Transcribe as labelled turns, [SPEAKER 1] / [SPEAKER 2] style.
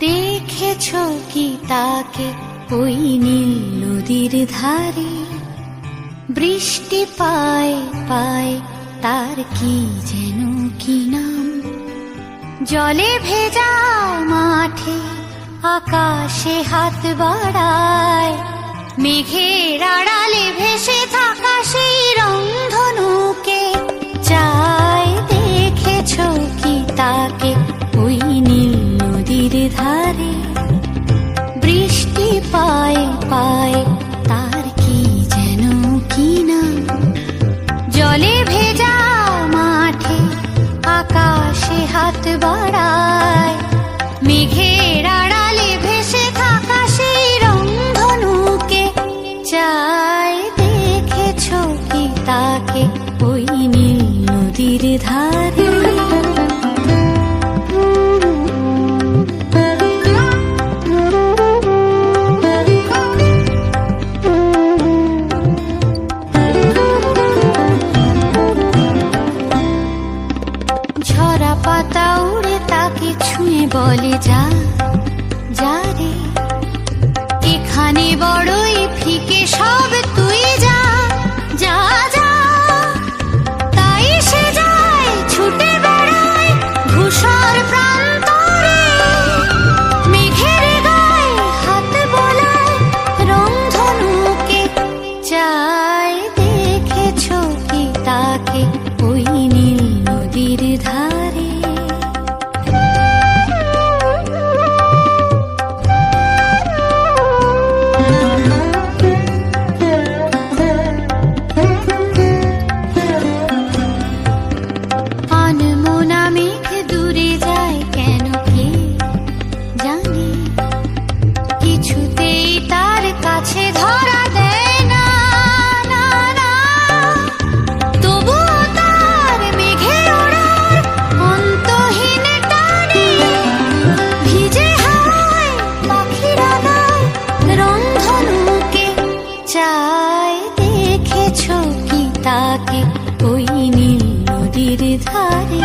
[SPEAKER 1] দেখেছো কি তাকে ওই নীল নদীর ধারে? বৃষ্টি পায় পায় তার কি যেন কি নাম। জলে ভেজা মাঠে আকাশে হাত বাড়ায়, মেঘের আড়ালে ভেসে থাকা সেই রংধনুকে চায়। দেখেছো কি তাকে ওই নীল নদীর ধারে? বৃষ্টি পায় পায় তার কি যেন কি নাম। জলে ভেজা মাঠে আকাশে হাত বাড়ায়, মেঘের আড়ালে ভেসে থাকা সেই রংধনুকে চায়। দেখেছো কি তাকে ওই নীল নদীর ধারে? ঝরা পাতা উড়ে তাকে ছুঁয়ে বলে যা যা রে, এখানে বড়ই ফিকে সব, তুই যা যা যা। তাই সে যায় ছুটে বেড়ায় ধূসর প্রান্তরে, মেঘের গায়ে হাত বোলায় রংধনুকে চায়। দেখেছো কি তাকে ওই নীল নদীর ধারে? আনমনা মেঘ দূরে যায় কেন কে জানে, কিছুতেই তার কাছে ধরা দেয় না না না। তবুও তার মেঘে ওড়ার অন্তহীন টানে, ভিজে হাওয়ায় পাখিরা গায় রংধনুকে চায়। দেখেছো কি তাকে ওই নীল নদীর ধারে?